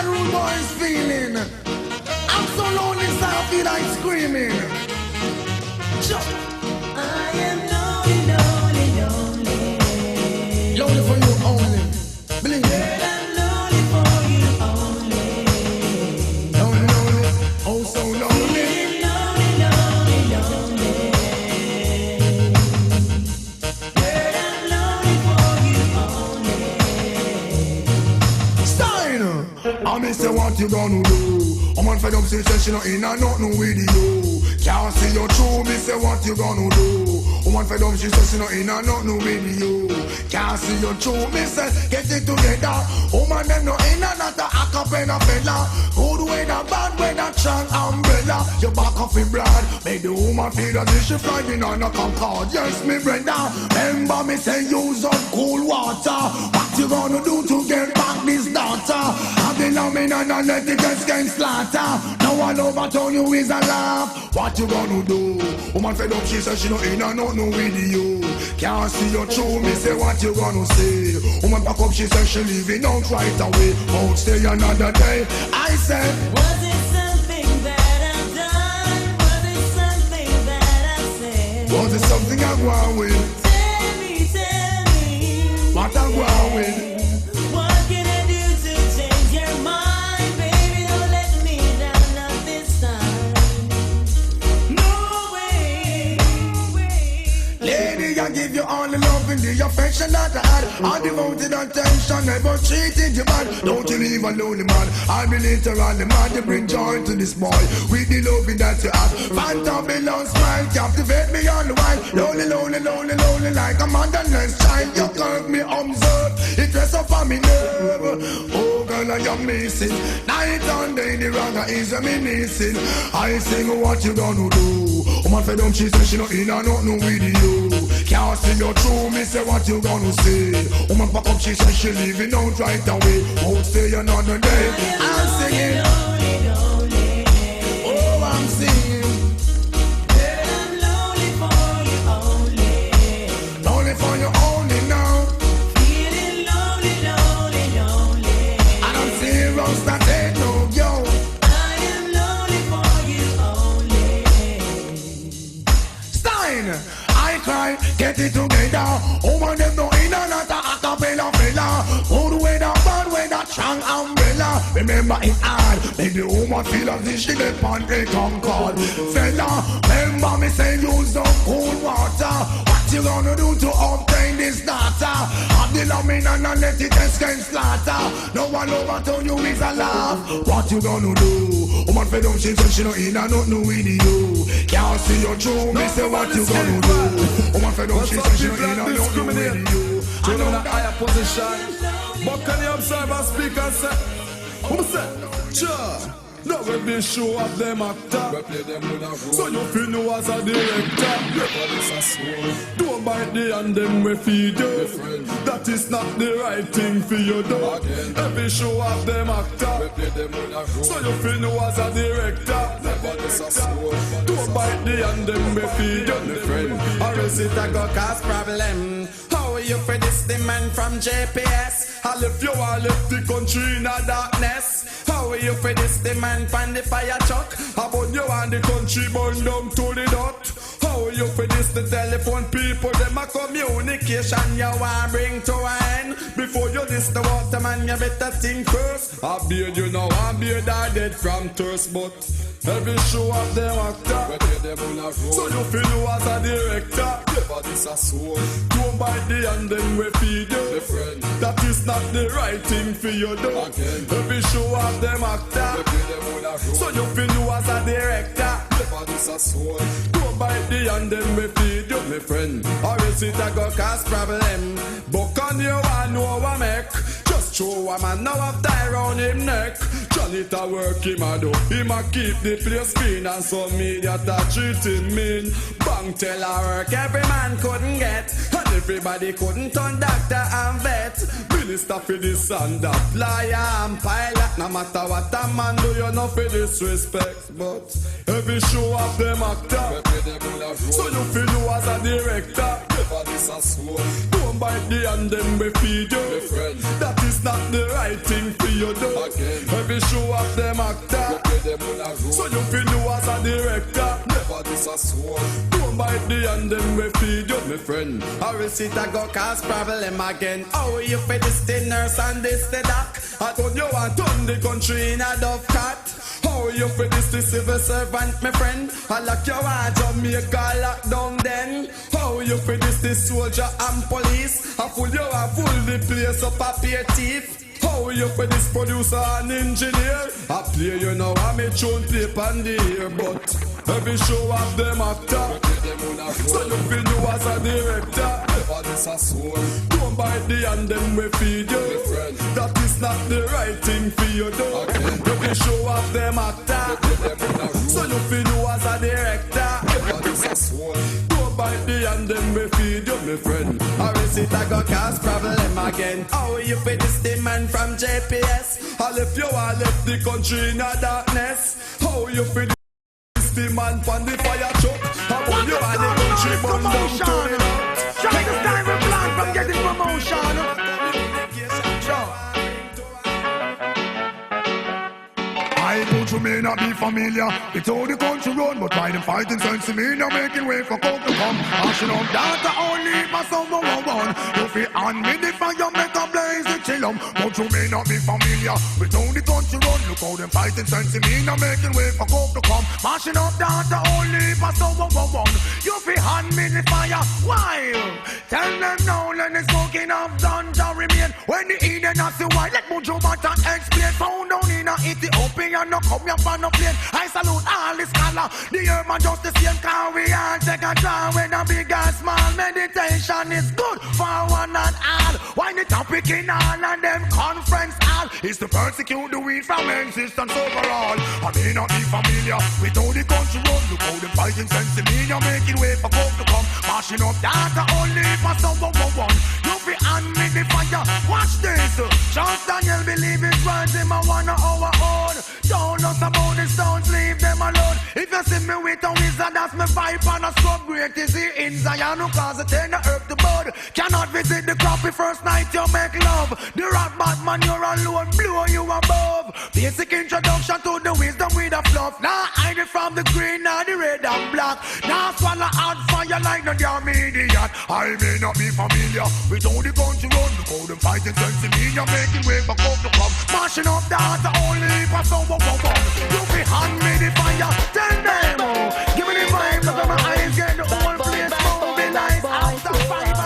that rude boy is feeling. I'm so lonely, so I feel like screaming. I am lonely, lonely, lonely. Lonely for you only. Believe me. Girl, I'm lonely for you only. Lonely, lonely, oh so lonely. Lonely, lonely, lonely. Girl, I'm lonely for you only. Stein! I me say what you gonna do? I'm on fed up since she not in and nothing with you. Can't see your true, me say what you gonna do? I'm on fed up, she says she not in and nothing with you. Can't see your true, me say get it together. Woman them no in and not a acapella fella. Good weather, bad weather, strong umbrella. Your back off in blood, make the woman feel as if she flying on a Concorde. Yes, me brother, remember me say use up cool water. What you gonna do to get back this daughter? I've been on me and I let it just get slaughter. No one overturn you is a laugh. What you gonna do? Woman fed up, she says she no in and nothing with you. Can't see your true, me say what you gonna say. Woman pack up, she says she leaving out right away. Won't stay another day. I said, Was it something that I've done? Was it something that I said? was it something I go on with? Tell me, What I go on with? what can I do to change your mind? Baby, don't let me down, not this time. No way. Lady, I give you all the love and the affection that I had. All devoted attention, never treated you bad. Don't you leave a lonely man. I'll be later on the man to bring joy to this boy. With the loving that you have. Fantabulous smile, captivate me all the while. Lonely, lonely, lonely, lonely, like a motherless child. You curve me observe, it rests up on me nerve. Oh girl, I am missing. Night and day, the ragga is a me missing. I sing, what you gonna do? Woman fed up, she says she not in and nothing with you. Can't see your true, me say what you gonna say. Woman pack up, she says she leaving out right away. Won't stay another day. I'm singing, Lonely, lonely. oh I'm singing. Girl, I'm lonely for you only. Lonely for you only now. Feeling lonely, lonely, lonely. And I'm serious, that ain't no yo. I am lonely for you only. Stein, I cry, get it together. Woman them no in and out a acapella fella. Good weather, bad weather, strong umbrella. Remember it hard, make the woman feel as if she get on a Concorde. Fella, remember me say use up cool water. What you gonna do to obtain this data? Have the lamine and let it escape slaughter. No one overturn you is a laugh. What you gonna do? Woman fed up, she says she no in and nothing with you. Can't see your true, me say what you gonna do? Woman fed up, she says she no in and nothing with you. I know in a higher position, but can you observe and speak and say, who say, sure. Now we be show of them actor. So you feel you as a director. Don't bite the hand them we feed you. That is not the right thing for you do. Every show of them actor. So you feel you as a director. Don't bite the hand them we feed you. Or is it a go cause problem? How are you for this the man from JPS? I left you all left the country in a darkness. How are you for this the man from the fire truck? How about you and the country burn down to the dot? How are you for this the telephone people? Them a communication you want bring to an end. Before you this the waterman you better think first. I beard you know I beard I dead from thirst. But every show of them actor. So you feel you as a director. Don't bite the hand them we feed you. That is not the right thing for you do. Every show of them actor. So you feel you as a director. Don't bite the hand them we feed you, my friend. Or is it a go cause problem? But can you want know what make? Just show a man now have tie round him neck. Johnny to work him a do. Him a keep the place clean and some media to treat him mean. Bang tell a work every man couldn't get. And everybody couldn't turn doctor and vet. Minister for this and that. Lawyer and pilot. No matter what a man do you know for disrespect. But every show of them actor. So you feel you as a director. Don't bite the hand them we feed you. That is not the right thing for you. you do. Every show of them actor. So you feel you as a director. Never disassuade. Don't bite the hand them we feed you, my friend. I will sit and go cause problem again. How you feel this the nurse and this the doc? I told you I turn the country in a dove cat. How you feel this the civil servant, my friend? I lock your heart, Jamaica lock down then. How you feel this the soldier and police? I fool you, I fool the place up a peer thief. How you for this producer and engineer? I play you now, I make tune play on the air. But every show of them actor. So you feel you as a director. Never disassuade. Don't bite the hand them we feed you. That is not the right thing for you do. Every show of them actor. So you feel you as a director. Never disassuade. Don't bite the hand them we feed you, my friend. Or is it I go cause problem again? How you feel this the man from JPS? All if you all left the country in a darkness. How you feel this the man from the fire truck? How you all the country burn down to the north? Take the time and plan from getting promotion. I know you may not be familiar with how the country run, but why them fighting sense to me now making way for coke to come. Ashing up data only for someone one. You feel on me the fire make a blaze the chillum, but you may not be familiar with how the country run. Look how them fighting sense to me now making way for coke to come. Mashing up data only for someone one. You feel on me the fire, why? Tell them now let the smoking of ganja remain. When the Eden has the white, let Mojo Bata explain. Found down in a Ethiopia. No come here for no plane. I salute all the scholar. The herb man just the same. Can we all take a draw when a big and small meditation is good for one and all. Why the topic in all and them conference all is to persecute the weed from existence overall. I may not be familiar with how the country run. Look how them fighting sense to me. You're making way for coke to come. Mashing up data only for someone one. You be on me the fire. Watch this. Charles Daniel believe his words in my one our own. Don't know about the stones, leave them alone. If you see me with a wizard, that's my vibe and a scrub. Great is he in Zion who cause a turn the earth to bud. Cannot visit the crappie first night you make love. The rock Batman you're alone, blow you above. Basic introduction to the wisdom with a fluff. Now hide it from the green and the red and black. Now swallow hot fire like no damn idiot. I may not be familiar with how the country run. Look how them fighting sense in me. You're making way for coke to come. Mashing up data only for someone. You be hand me the fire. Tell them, give me the vibe. Look at my eyes, get the whole place moving nice. After 5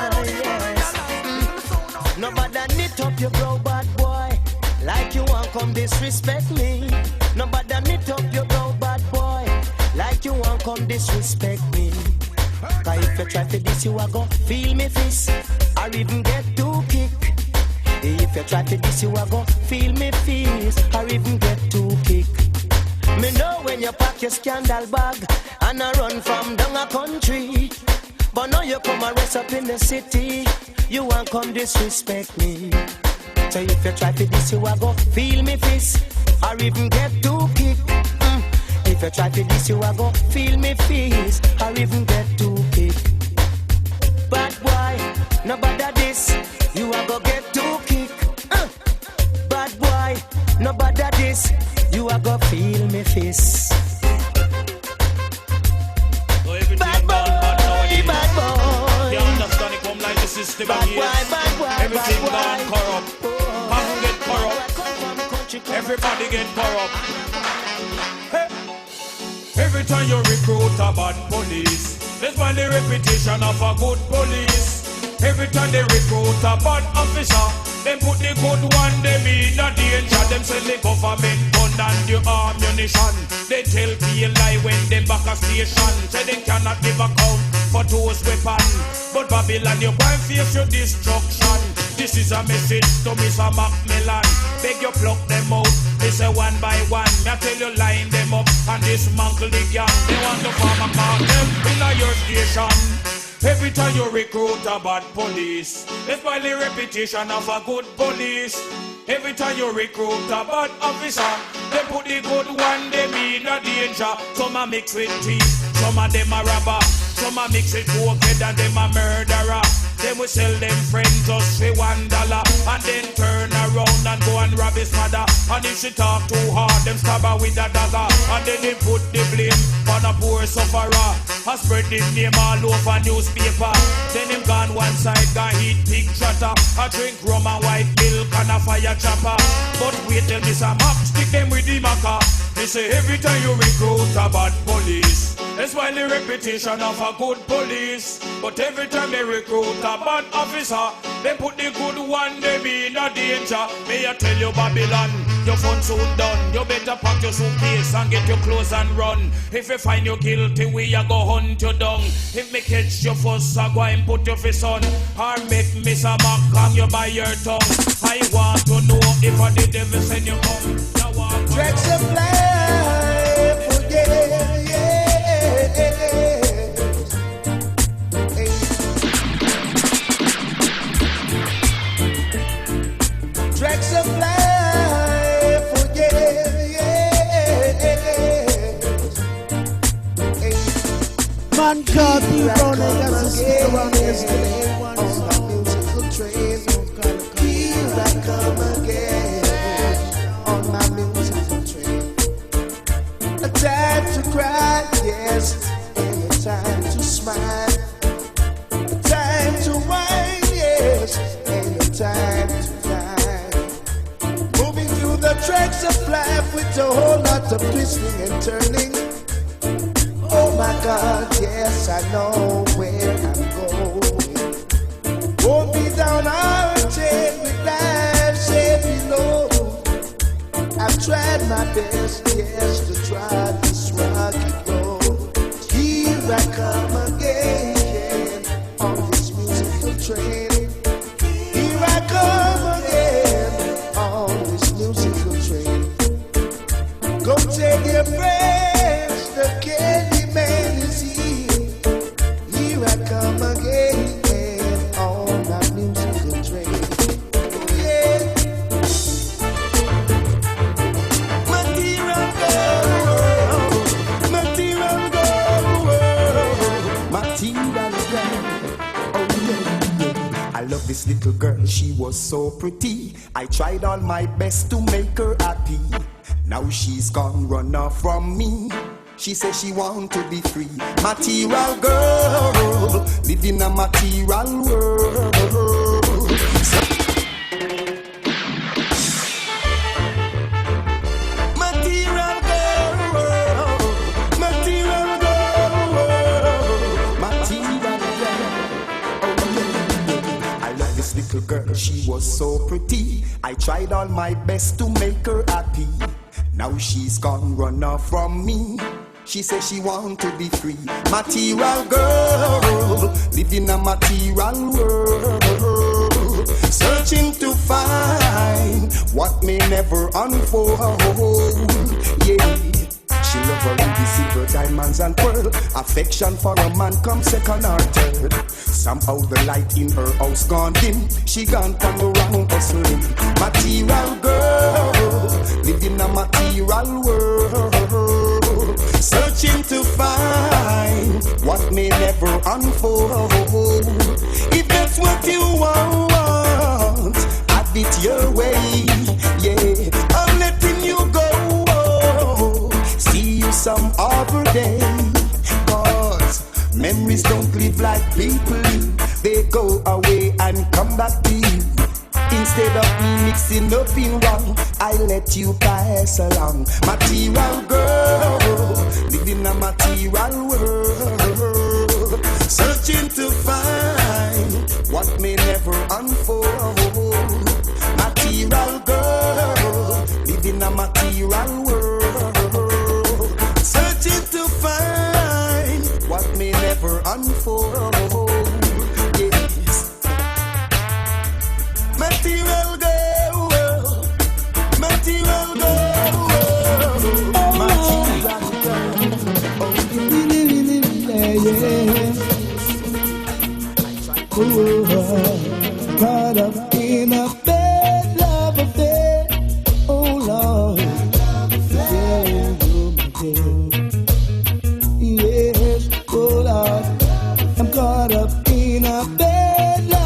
Nobody knit up your brow, bad boy, like you want come disrespect me. Nobody knit up your brow, bad boy, like you want come disrespect me. Cause if you try to this, you are gon' feel me fist, or even get too kick. If you try to this, you are gon' feel me fist, or even get too kick. Me know when you pack your scandal bag and I run from down a country, but now you come and rest up in the city. You want come disrespect me. So if you try to this, you are gon' feel me fist, or even get too kick. If you try to this, you are gon' feel me fist, or even get too kick. Bad boy, nobody this, you are gon' get too kick. Bad boy, nobody this, you are gon' feel me fist. Bad boy, bad boy. You understand it come like the system of years. Everything gone corrupt. Man get corrupt. Everybody get corrupt. Hey. Every time you recruit a bad police, let's find the reputation of a good police. Every time they recruit a bad officer, them put the good one, them in a danger. Them send the government gun and the ammunition. They tell people lie when them back a station. Say they cannot give account for those weapons. But Babylon, you can't face your destruction. This is a message to Mr. Macmillan. Beg you pluck them out. They say one by one. I tell you line them up and dismantle the gang. They want to farm a car them in a your station. Every time you recruit a bad police, let's find the reputation of a good police. Every time you recruit a bad officer, they put the good one, they mean a danger. Some are mixed with thieves, some of them are robber, some are mixed with cokehead and them a murderer. Then we sell them friends just for $1 and then turn around and go and rob his mother. And if she talk too hard, them stab her with a dagger. And then they put the blame on a poor sufferer and spread his name all over newspaper. Then him gone one side, gone eat pig trotter, I drink rum and white milk and a fire chopper. But wait till this a map, stick them with the maca. They say every time you recruit a bad police, it's while the reputation of a good police. But every time they recruit a bad officer, they put the good one, they be in a danger. May I tell you Babylon, your fun soon done. You better pack your suitcase and get your clothes and run. If you find you guilty, we a go hunt you down. If me catch your fuss, I go and put your face on. Or make Miss a mock calm you by your tongue. I want to know if I the devil send you come. Tracks of life, oh yeah, yeah. Tracks of life, oh yeah, yeah. Man can't be running as a stick around yesterday. On my musical train, here I come again. On my musical train. A time to cry, yes, and a time to smile. A time to whine, yes, and a time to cry. Moving through the tracks of life with a whole lot of twisting and turning. Oh my God, yes, I know where I'm going. Won't be down our chain with life say below. I've tried my best, yes, to try this rocky road. Here I come again on this musical train. Here I come again on this musical train. Go tell your friends the candy man is here. Here I come again on my musical train. Yeah. Material girl, material girl, material girl. Oh yeah. I love this little girl, she was so pretty. I tried all my best to make her happy. Now she's gone, run off from me. She says she want to be free. Material girl, live in a material world. Material girl, material girl, material girl. Oh, I love this little girl, she was so pretty. I tried all my best to make her happy. Now she's gone, run off from me. She says she want to be free. Material girl, live in a material world. Searching to find what may never unfold. Yeah. She love her ruby, silver, diamonds and pearl. Affection for a man comes second or third. Somehow the light in her house gone dim. She gone on the wrong hustling. Material girl, live in a material world. Searching to find what may never unfold. If that's what you want, have it your way. Yeah, I'm letting you go. See you some other day. Cause memories don't live like people. They go away and come back to you. Instead of me mixing up in wrong, I let you pass along. Material girl, live in a material world. Searching to find what may never unfold. Material girl, live in a material world. Searching to find what may never unfold. Yes. Material girl, material girl, material girl. Caught up in a bad love affair. Oh Lord, yes, oh Lord, I'm caught up in a bad love.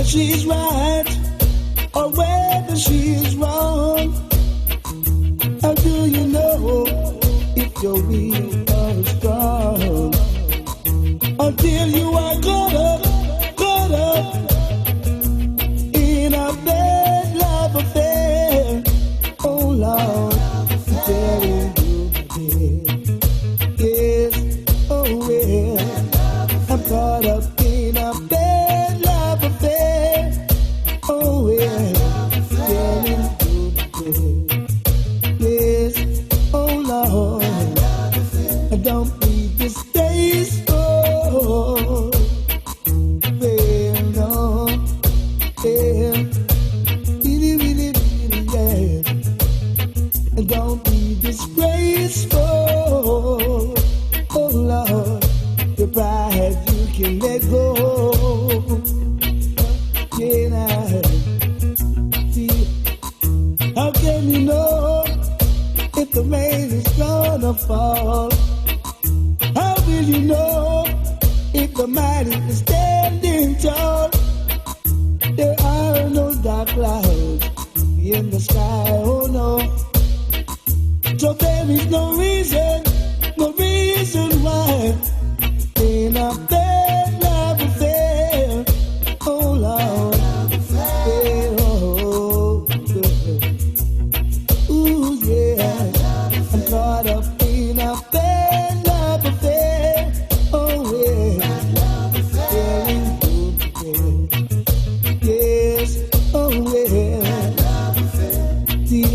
whether she's right or whether she's wrong. How do you know if you're weak or strong? Until you are caught up in a bad love affair. Oh Lord, I'm telling you, yes, oh yeah, I'm caught up in a bad love affair. Oh yeah, I'm telling you, yes, oh Lord, I don't need this days. Oh, well, no, yeah, really, yeah. Don't be disgraceful. Oh Lord, your pride you can let go. Yeah, now, see, how can you know if the rain is gonna fall? How will you know if the mighty is standing tall? There are no dark clouds in the sky, oh no. So there is no reason why in a bad love affair. Oh Lord, yeah, oh, yeah. Ooh yeah, I'm caught up in a bad love affair. Oh yeah, feeling good, yeah. Yes, oh yeah. See,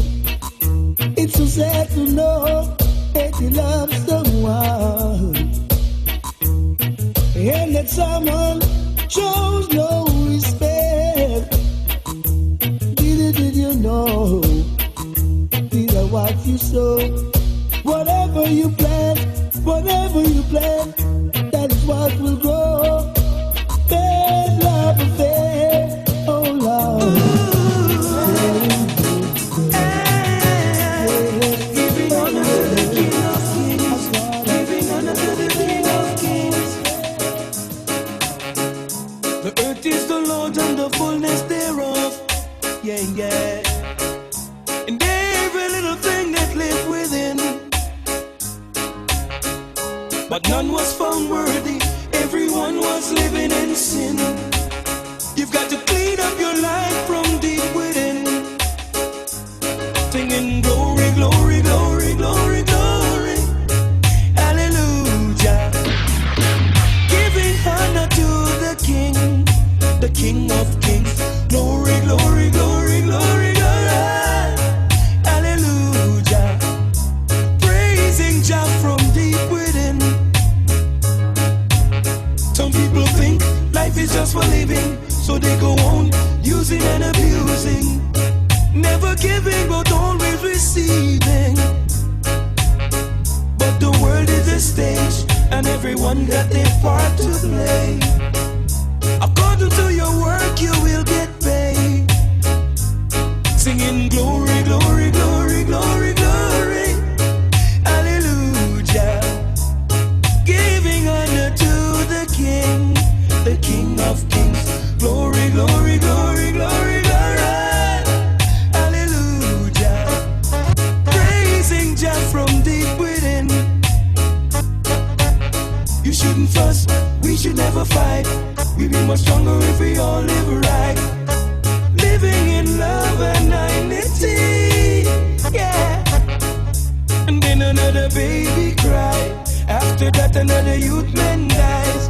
it's so sad to know that you love someone and that someone shows no respect. Did you know? Did I what you sow? Whatever you plant, that is what will grow. Bad love affair, oh Lord. The earth is the Lord and the fullness thereof. Yeah, yeah. And every little thing that lived within. But none was found worthy. Everyone was living in sin. You've got to clean up your life from deep within. Singing glory, glory, glory, glory, glory. Hallelujah. Giving honor to the King of Kings. Glory, glory, glory, glory, glory. Hallelujah. Praising Jah from deep within. Some people think life is just for living, so they go on using and abusing. Never giving, but always receiving. But the world is a stage, and everyone got their part to play. According to your work, you will get paid. Singing glory, glory, glory, glory, glory. Hallelujah. Giving honor to the King of Kings. Glory, glory, glory, glory, glory. Hallelujah. Praising Jah from deep within. You shouldn't fuss, we should never fight. We'll be much stronger if we all live right. Living in love and unity, yeah. And then another baby cry. After that another youth man dies.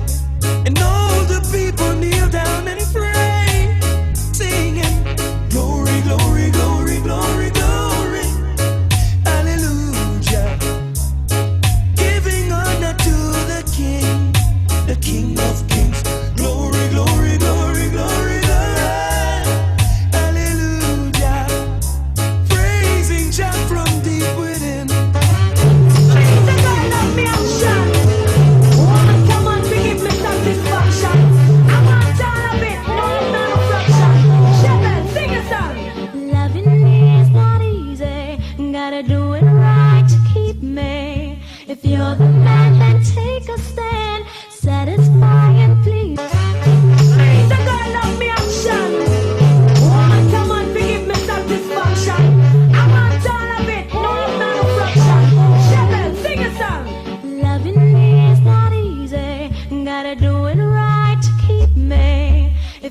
And all the people kneel down and pray, singing glory, glory, glory, glory, glory. Hallelujah. Giving honor to the King of Kings. Glory, glory, glory, glory, glory. Hallelujah. Praising Jah from deep within. Come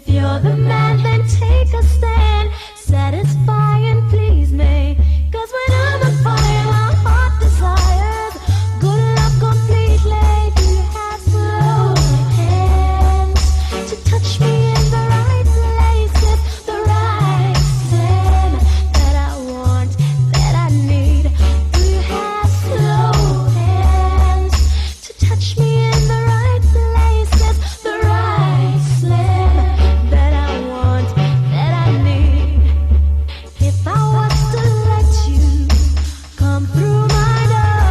you're the man, then take a stand. Satisfy and please me. 'Cause when I'm on fire, my heart desires good love completely. Do you have slow hands to touch me in the right places, the right sin that I want, that I need? Do you have slow hands to touch me in the right places, the right slim that I want, that I need? If I was to let you come through my door,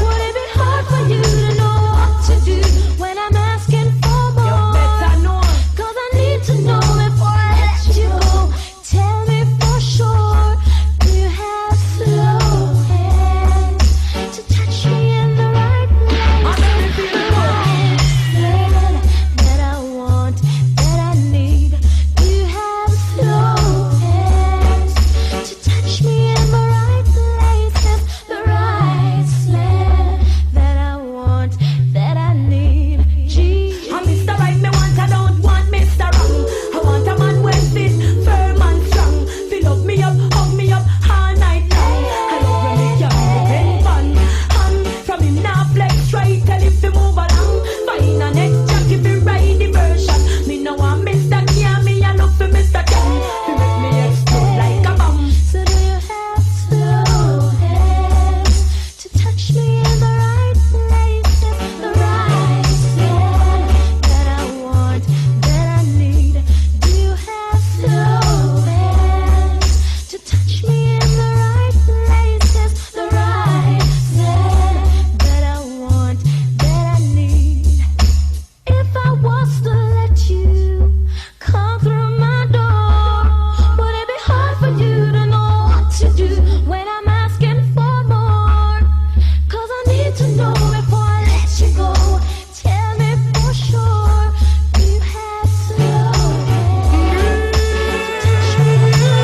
would it be hard for you to know what to do when I'm asking for more? 'Cause I need to know before I let you go. Tell me for sure, do you have slow hands to touch me in the right place, the right slim that I want, that I need? Do you have slow hands to touch me in the right places, the right slim that I want, that I need? Gee, I'm Mr. Right, me want, I don't want Mr. Wrong. I want a man well fit, firm and strong. Fill up me up, hug me up all night long. I love when me can depend on. And from him now flex right, tell him to move along. Find an extra, if he ride the version. Me no want Mr. Kia, me I look for Mr. Ken. He make me explode like a bomb. so do you have slow hands to touch me in the right places, the right slim that I want, that I need? Do you have slow hands to touch me in the right places, the right slim that I want, that I need? If I was to let you come through my door, would it be hard for you to know what to do when I'm asking for more? 'Cause I need to know before I let you go. Tell me for sure, do you have slow hands to touch me in the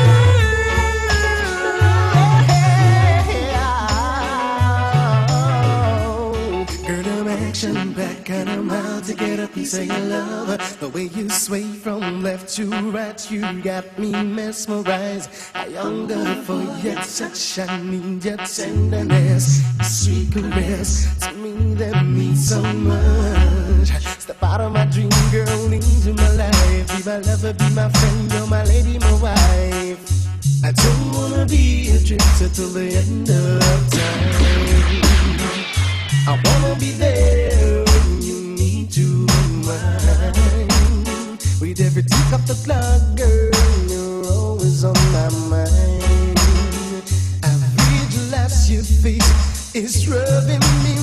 Girl, I'm action back and I'm out to get a piece of your love. The way you sway from left to right, you got me mesmerized. I hunger for your touch, I need your tenderness, your sweet caress. To me, that means so much. Step out of my dream, girl, into my life. Be my lover, be my friend, you're my lady, my wife. I don't wanna be a drifter till the end of time. I wanna be there when you need to be mine. With every tick of the clock, girl, you're always on my mind. I visualize your face, it's rubbing me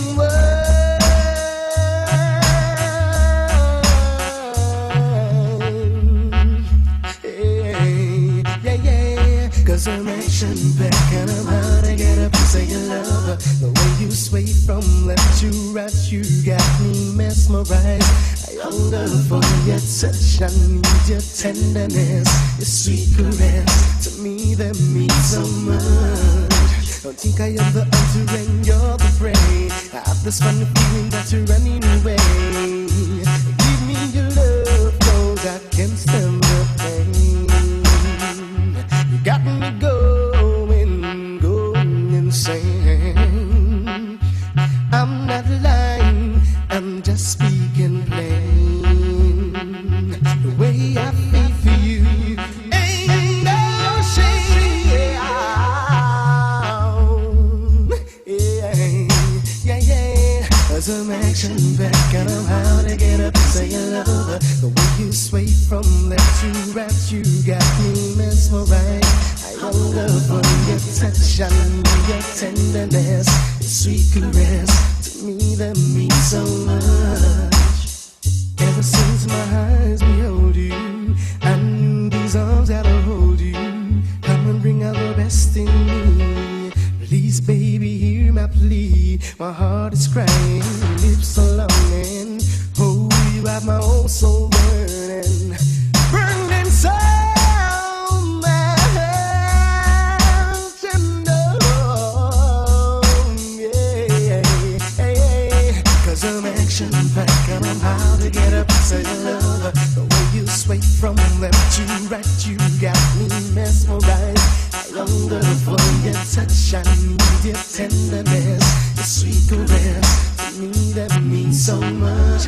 yeah. 'Cause I'm action back and I'm out to get a piece of your love. The way you sway from left to right, you got me mesmerized. I hunger for your touch, I need your tenderness, your sweet caress. To me that means so much. Don't think I am the hunter and you're the prey. I have this funny feeling that you're running away. Give me your love, 'cause I can't stand the pain. You got me going insane. I'm not lying, I'm just speaking plain. The way I feel for you ain't no shame. Yeah. 'Cause I'm action back and I'm out to get a piece of your love. The way you sway from left to right, you got me mesmerized. I hunger for your touch, I need your tenderness, your sweet caress. To me that means so much. Ever since my eyes behold you, and these arms that'll hold you, come and bring out the best in me. Please, baby, hear my plea. My heart is crying, lips are longing. Oh, you have my whole soul burning, burning soul, my heart, and yeah. 'Cause I'm action back and I'm out to get a piece of your love. The way you sway from left to right. You got me mesmerized. I hunger for your touch. I need your tenderness, your sweet caress. To me that means so much.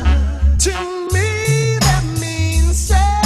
To me that means so.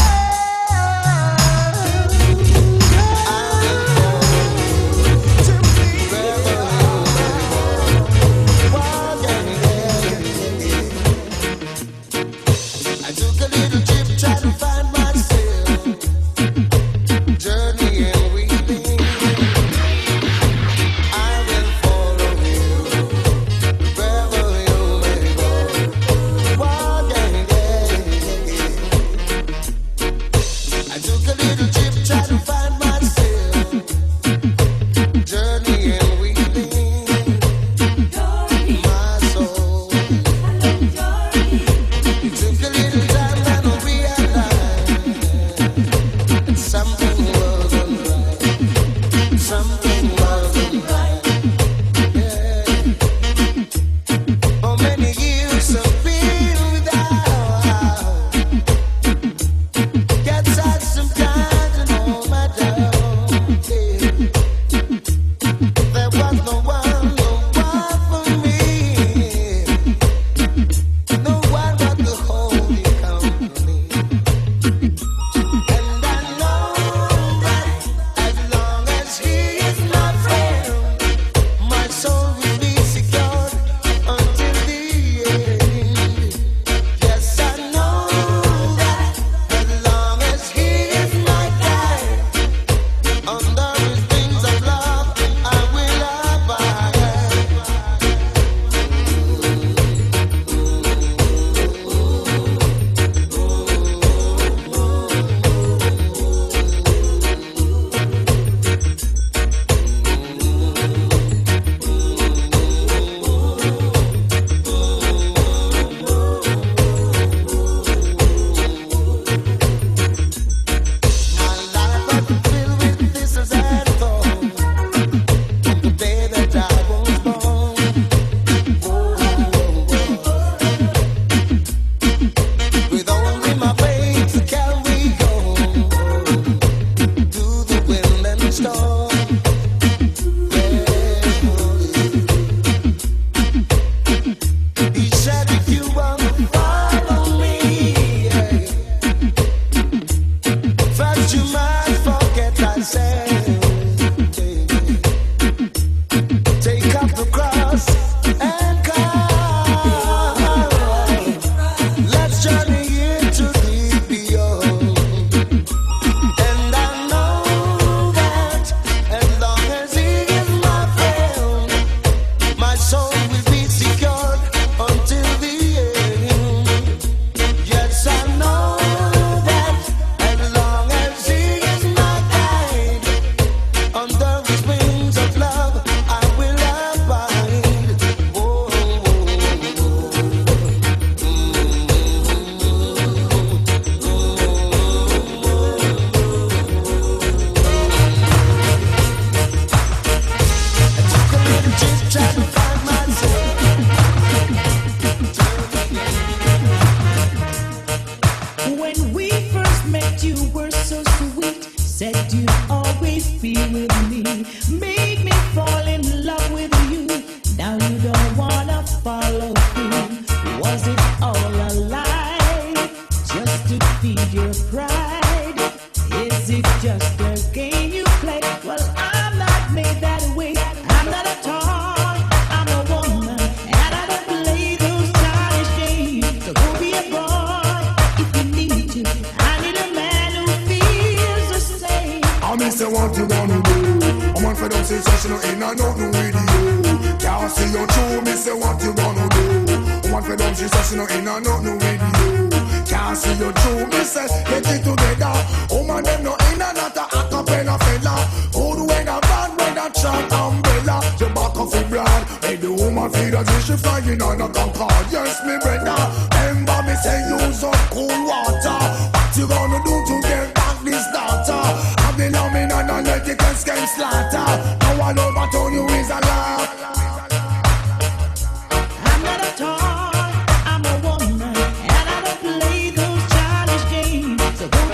So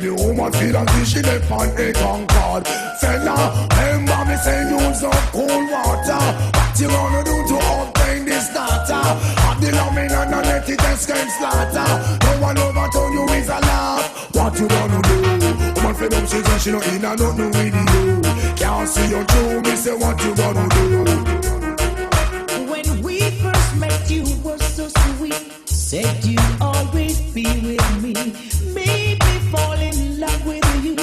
the woman feel as if she left on a concord. Say now, remember me say use up cool water. What you gonna do to obtain this data? Have the loving and not let it escape slaughter. No one overturn you is a laugh. What you gonna do? Woman fed up, she say she no in and not no with you. Can't see your true, me say what you gonna do? When we first met, you were so sweet. Said you'd always be with me. Made me fall in love with you.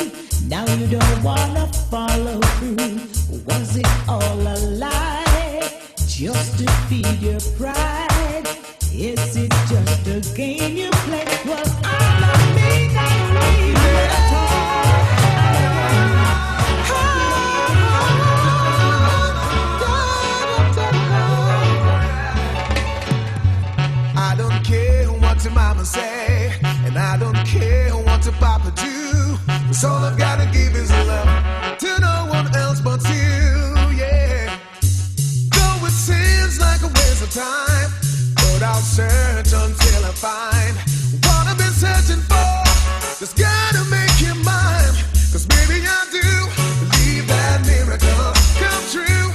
Now you don't wanna follow through. Was it all a lie? Just to feed your pride? Is it just a game you play? Well, I don't mean that really at all. I don't care what your mama say, and I don't care what your papa do. 'Cause all I've gotta give is love to no one else but you, yeah. Though it seems like a waste of time, but I'll search until I find what I've been searching for. Just gotta make you mine, 'cause baby I do believe that miracle come true.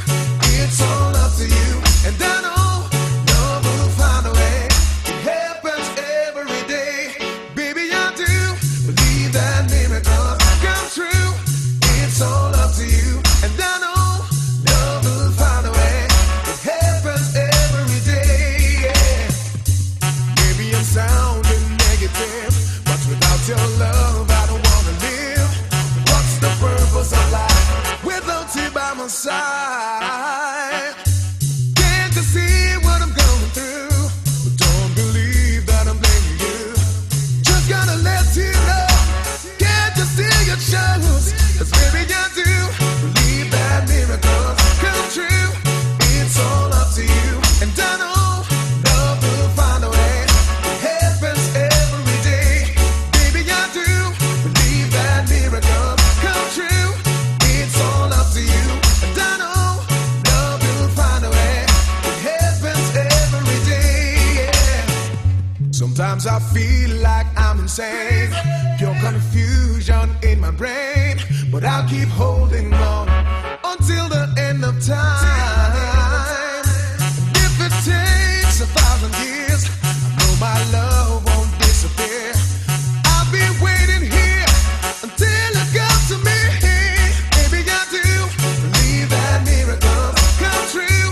It's all up to you, and I know love will find a way. It happens every day. Baby I do believe that miracle come true. It's all up to you, and I know love will find a way. It happens every day, yeah. Maybe I'm sounding negative, but without your love I don't wanna live. What's the purpose of life without you by my side? Can't you see what I'm going through? But don't believe that I'm blaming you. Just gotta let you know. Can't you see your shows? 'Cause baby I do believe that miracles come true. It's all up to you, and I know love will find a way. It happens every day. Baby I do believe that miracles come true. It's all up to you, and I know love will find a way. It happens every day, yeah. Sometimes I feel like I'm insane, pure confusion in my brain, but I'll keep holding on until the end of time. And if it takes 1,000 years, I know my love won't disappear. I'll be waiting here until it comes to me. Baby, I do believe that miracles come true.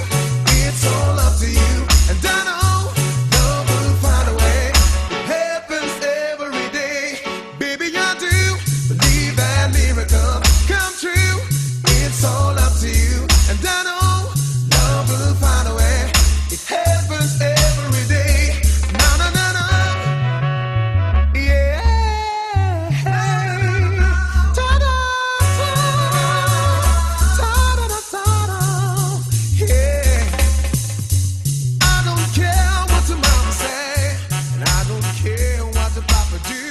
It's all up to you, and I know love will find a way. It happens every day. Baby, I do believe that miracles come true. It's all up to you, and I know love will find a way. It happens every day. No, no, no, no. Yeah. Ta-da, ta-da, ta-da. Yeah. I don't care what your mama say, and I don't care what the papa do.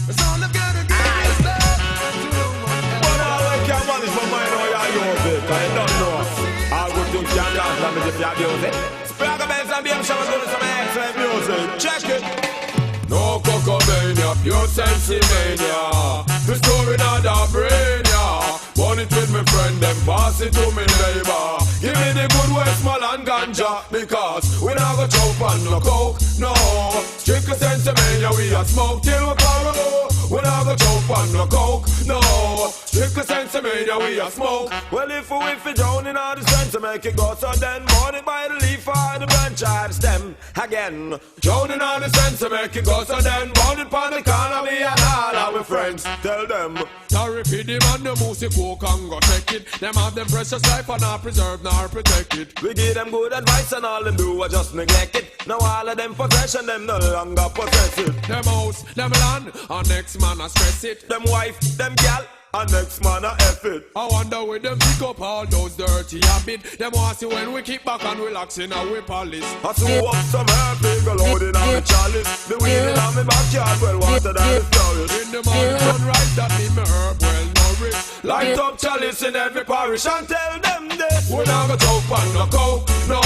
It's all I've gotta give is love to no one else. But I can't manage my mind how you use it, 'cause you don't know. All good things can dance, let me just abuse it. Spread the bass and be able to show us some excellent music. Check it. No cocomania, pure sensimania. The story not a brain, yeah. Burn it with my friend, then pass it to me neighbor. Give me the good Westmoreland ganja, because we not go choke on no coke, no. Strictly sensimania, we a smoke till we quarrel. We not go choke on no coke, no. Strictly sensimania, we a smoke. Well, if we drown in all the strength to make it go, so then burn it by the leaf or the branch or the stem. Again, drown in all the strength to make it go, so then burn it by the corner, me and all our friends. Tell them. Sorry for the man, the music coke and go take it. Them have them precious life and not preserve nor protect it. We give them good advice and all them do are just neglect it. Now all of them possession, them no longer possess it. Them house, them land, and next man a stress it. Them wife, them gal, and next man a F it. I wonder where them pick up all those dirty habits. Them want see when we kick back and relax in our police. I sew up some herb, big loaded on the chalice. The weed in on me backyard, well watered and it's flowers. In the morning sunrise, that mean me herb well nourished. Light up chalice in every parish and tell them this. We not go choke on no coke, no.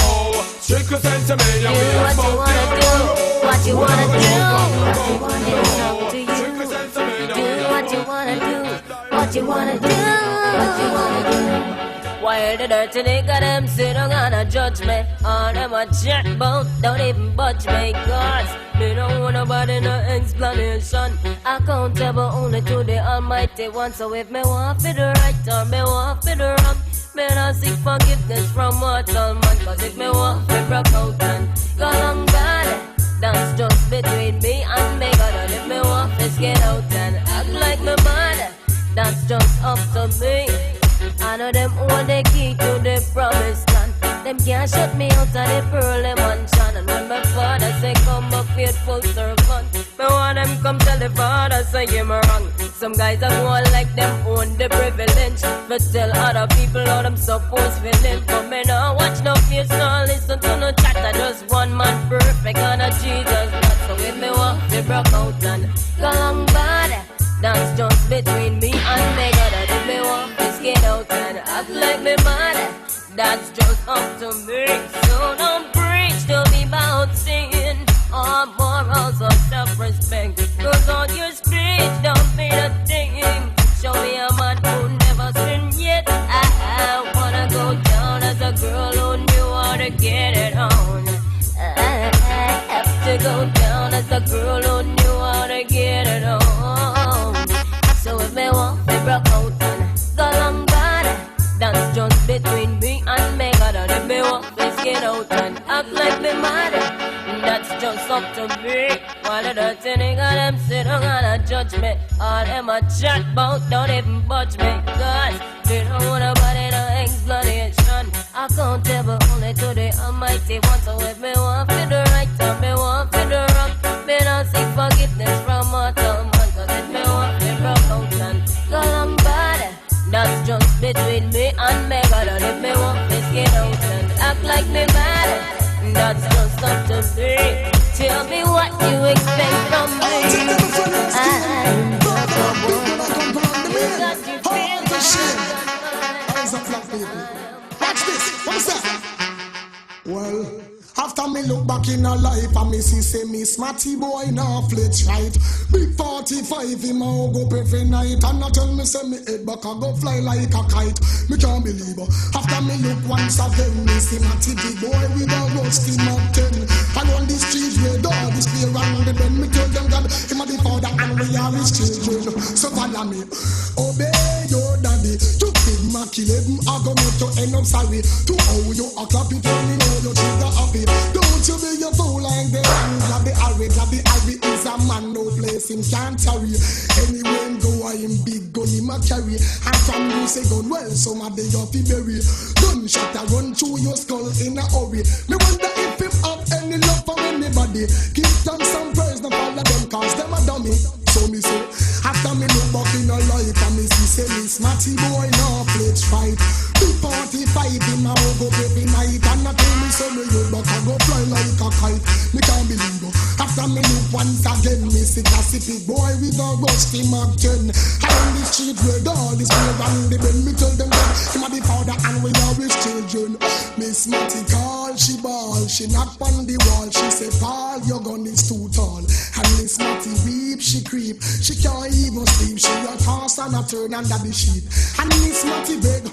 Strictly sensimania, we a smoke till we What you wanna do? No. What you wanna do? It's up to you. Strictly sensimania, Do what you wanna do? What you wanna do? What you wanna do? While the dirty nigga them sit down gonna judge me, all them a chat about, don't even budge me, cause me don't want nobody no explanation. Accountable only to the Almighty One. So if me want for the right or me want for the wrong, me not seek forgiveness from mortal man. Cause if me want for broke out and go long bad, that's just between me and me. God, and if me want to get out and act like me mad, that's just up to me. I know them hold the key to the promised land. Them can't shut me out of the pearly mansion. And when my father say come a faithful servant, me want them come tell the father say him wrong. Some guys are going like them own the privilege, but tell other people how them supposed to live. But me no watch no face, no listen to no chatter. Just one man perfect and a Jesus not. So if me want to broke out and go long bad, that's just between me and me. God, and if me want to get out and act like me mad, that's just up to me. So don't preach to me about sin or morals or self-respect, cause all your speech don't mean a thing. Show me a man who never sinned yet. I wanna go down as a girl who knew how to get it on. I have to go down as a girl who knew how to get it on. So if me want to broke out and go long bad, that's just between me and me. God, and if me want to get out and act like me mad, that's just up to me. While the dirty nigga them sit down and judge me, all them a chat about, don't even budge me, cause they don't want nobody no explanation. Accountable only to the Almighty One. So if me want for the right and me want for the wrong, me not seek forgiveness from mortal man. Cause if me want to broke out and go long bad, that's just between me and me. God, and if me want to get out and act like me mad, that's just up to me. Tell me what you expect from me. I'm not a woman. You got to feel the shit. Watch this, what's that? Well, after me look back in her life and me see say me smarty boy now fletch right. Big 45 him a go up every night, and I tell me say me head back a go fly like a kite. Me can't believe her. After me look once again, me see my big boy with a rusty Mark 10. And on the streets where dog is play around the bend, me tell them God him a the father and we are his children. So follow me, obey your daddy. To big Mac 11 I go make you end up sorry. To how you a clap it when you know your children happy. Don't you be a fool like the man. Grab the Harry is a man, no place him can't carry. Anywhere him go, I him big gun him a carry. And from you say gun, well, some of the yuppie berry. Gunshot a run through your skull in a hurry. Me wonder if him have any love for anybody. Give them some praise, no follow them cause them a dummy. So me say, after me look back in a life and me see say me smarty boy now pledge fight. Big 45 him a go every night, and I tell me so me head back a go fly like a kite. Me can't believe it. After me look once again, me see Pacific boy with a rusty Mark 10. And on the street where all this way around the bend, me tell them that him a the father and we are his children. Miss Matty call, she ball, she knock on the wall, she say Paul, your gun is too tall. And Miss Matty weep, she creep, she can't even sleep, she a toss and a turn under the sheet. And Miss Matty beg,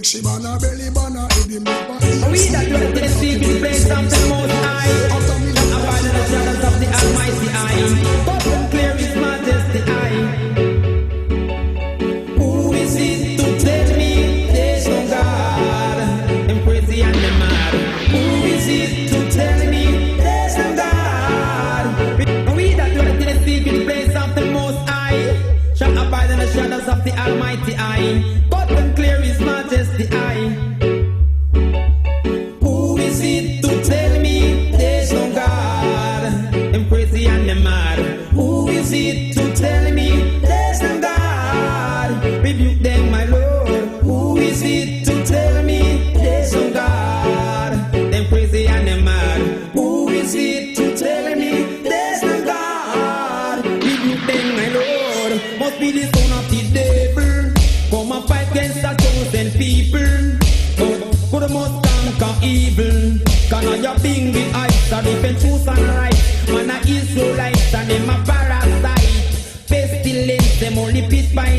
she ban her belly, ban her head, him never eat. We that dwell in the secret place of the Most High, after me look abide in the shadows of the Almighty Eye, but from clear His Majesty eye. Who is it to tell me there's no God? Them crazy and them mad. Who is it to tell me there's no God? We that dwell in the secret place of the Most High shall abide in the shadows of the Almighty Eye, but from clear His Majesty eye. Who is it to tell me there's no God? Them crazy and them mad. Who is it to tell me there's no God? Rebuke them, my Lord. Who is it to tell me there's no God? Them crazy and them mad. Who is it to tell me there's no God? Rebuke them, my Lord. Must be the son of the devil. Come and fight against a chosen people. But must conquer evil. Can I your being the eyes are different truth and right. Man a Israelites and them a parasite. Pestilence them only pit by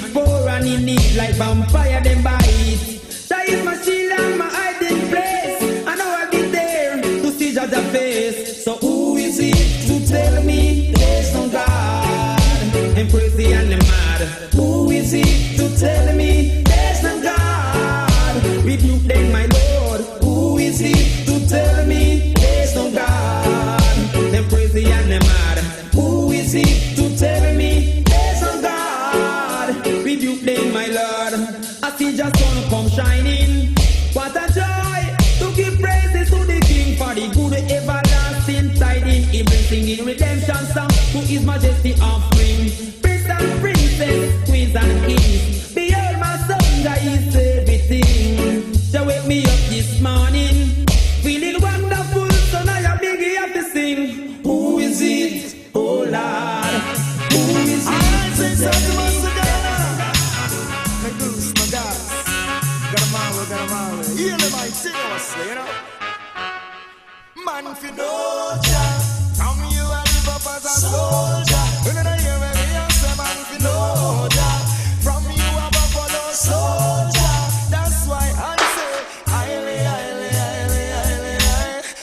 the poor and in need like vampire them bite. That is my shield and my hiding place. I know I'll be there to see Jah face. So who is it to tell me there's no God? I'm crazy and I'm mad. Who is it to tell me there's no God? Rebuke them, my Lord. Who is it to tell me there's no God? I'm crazy and I'm mad. Who is it to tell me there's no God? Rebuke them, my Lord. I see Jah sun come shining. What a joy to give praises to the King for the good everlasting tidings. He brings singing redemption song to His Majesty offering. Prince and princess, queens and kings, behold my son, Jah is everything. Jah wake me up this morning, feeling wonderful, so now you're big have to sing. Who is it, oh Lord? Who is it? I say something must have my goose, my gods. Got a man, heal him, I seriously, you know. Man, if you know Jah, from you I live up as a soldier. When I hear me, I say, man, if you know Jah, from you I'm a follow soldier. That's why I say, highly, highly, highly, highly,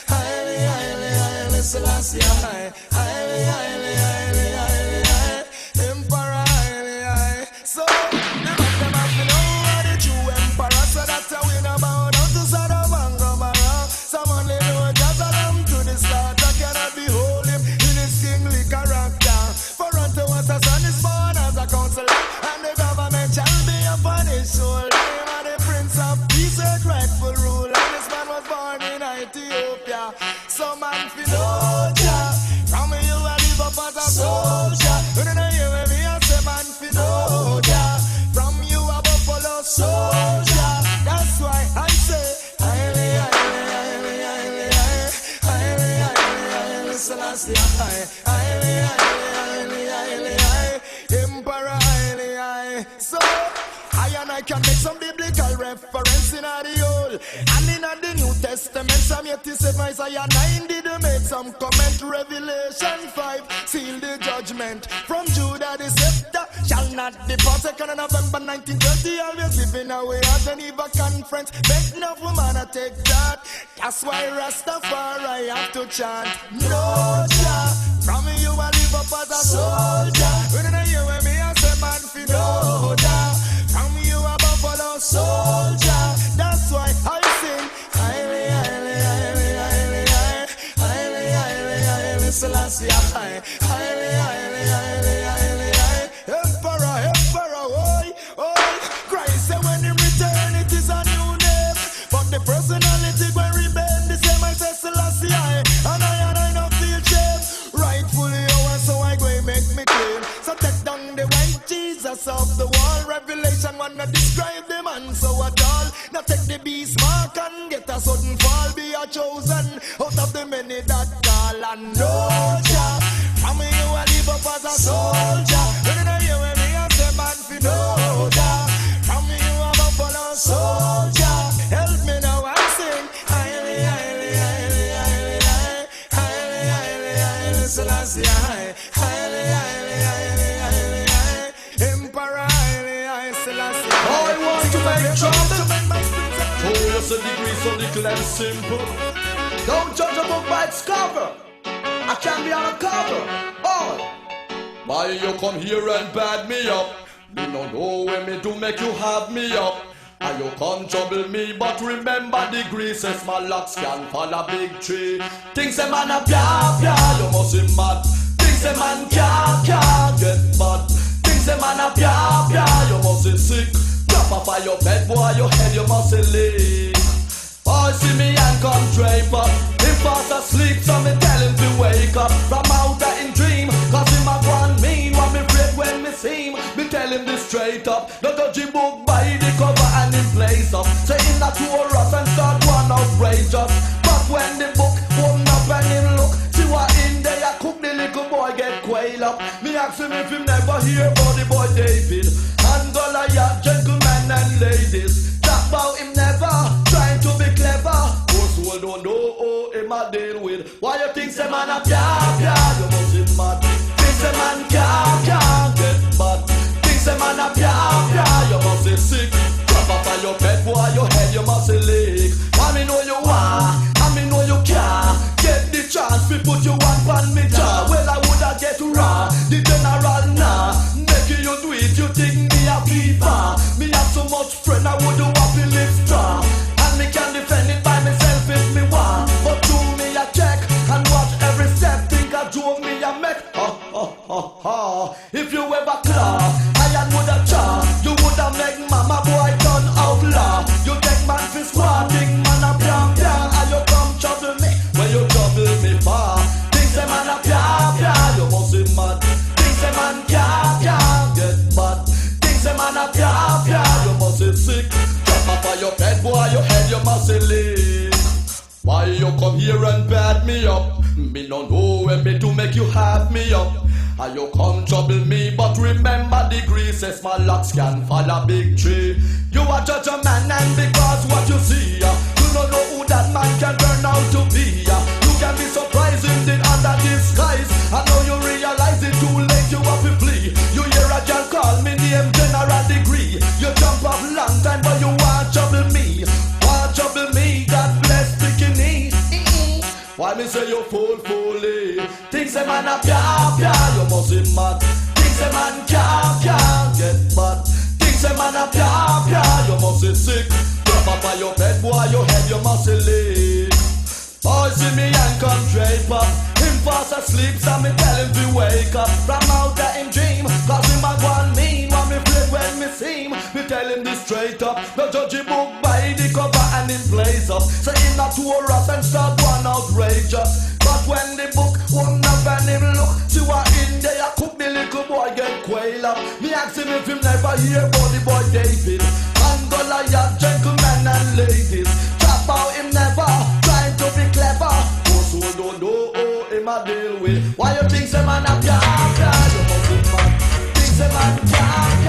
highly, highly, highly, Selassie, highly, highly, highly, highly, highly, Emperor, highly, highly. So, them have to know what the true emperor, so that's how we know about how to sort of Gomorrah. Some only know just a lamb to the start. I cannot behold him in his kingly character. For unto us a son is born as a counselor, and the government shall be upon his shoulder. Him are the Prince of Peace, earth rightful ruler. And this man was born in Ethiopia. So man, fi know Jah, from you I live up as a soldier. When I hear me, I say, man, fi know Jah, from you a buffalo soldier. That's why I say, highly, highly, highly, highly, highly, highly, highly, Selassie, highly, highly, highly, highly, highly, Emperor, highly, highly. So I can make some biblical reference in the Old and in the New Testament. Some 87 Isaiah 9 did make some comment. Revelation 5 seal the judgment from Judah the scepter shall not depart. 2nd of November 1930 always living away at Geneva conference. Beg no woman to take that. That's why Rastafari have to chant no Jah, from you I live up as a soldier. When I hear me I say, man, fi no Jah, from you a buffalo soldier. That's why I sing highly, highly, highly, highly, highly, highly, highly, Selassie, highly, highly, highly, highly, highly, Emperor, Emperor, oi, oi. Christ said when He return it is a new name, but the personality when rebel the same. I say Selassie, and I don't feel shame. Rightfully yours, so I go and make me claim. So take down the white Jesus off the wall. Revelation wanna describe the man so at all. Now take the beast mark and get a sudden fall. Be a chosen out of the many that call and no Jah. From you I live up as a soldier. When I hear me I say, man, fi no Jah, from you I'm a follow soldier. Help me now I sing highly, highly, highly, highly, highly, highly, highly, Selassie, highly, highly, highly, highly, highly, Emperor, highly, highly, Selassie. I want to make trouble. Oh, it's a degree so little and simple. Don't judge a book by its cover. I can be on a cover. Oh, why you come here and bad me up? Me no know when me do make you have me up. And you come trouble me, but remember the greases my locks can fall a big tree. Things a man a blah blah, you must be mad. Things a man can't get bad. Things a man a blah blah, you must be sick. Drop off of your bed, boy, your head you must leave. Oh, see me and come drape up. Him fast asleep, so me tell him to wake up from out in dream. Cause him a one mean, what me afraid when me see him. Me tell him this straight up. No dodgy book by the cover and him place up. Say him not to us and start one outrageous. But when the book open up and him look, see what in there, cook the little boy get quail up. Me ask him if him never hear about the boy David and Goliath, gentlemen and ladies. Talk about him never trying to be clever. Most people don't know who him a deal with. Why you think say man a blah blah? You must be mad. Think say man can't get mad. Think say man a blah pia. You must be sick. Drop off of your bed, boy, your head, you must be leak. Why you come here and bad me up? Me no know when me to make you have me up. And you come trouble me, but remember the grease says my locks can fall a big tree. You are judge a man and because what you see, you don't know who that man can turn out to be. You can be surprised indeed under disguise. I know you realize it too late, you have to flee. You hear a girl call me name general degree. You jump up long time but you want trouble me. Want trouble me, God bless bikini. Why me say you fool fully? Things a man a pia, you must be mad. Things a man can't get bad. Things a man a pia, you must be sick. Drop up on your bed, boy, your head you must be leak. Oh, see me and come drape up. Him fast asleep, so me tell him to wake up. From out of him dream, cause him a go and mean. When me play when me seem, me tell him this straight up. No judge a book by the cover and him place up. Say him not to us and start one outrageous. But when the book won't have any look, see what in there cook the little boy get quail up. Me ask him if him never hear about the boy David. And Goliath, gentlemen and ladies. Chop out him never, trying to be clever. Those who don't know, him a deal with. Why you think say man a pia? You must be mad. Think say man pia.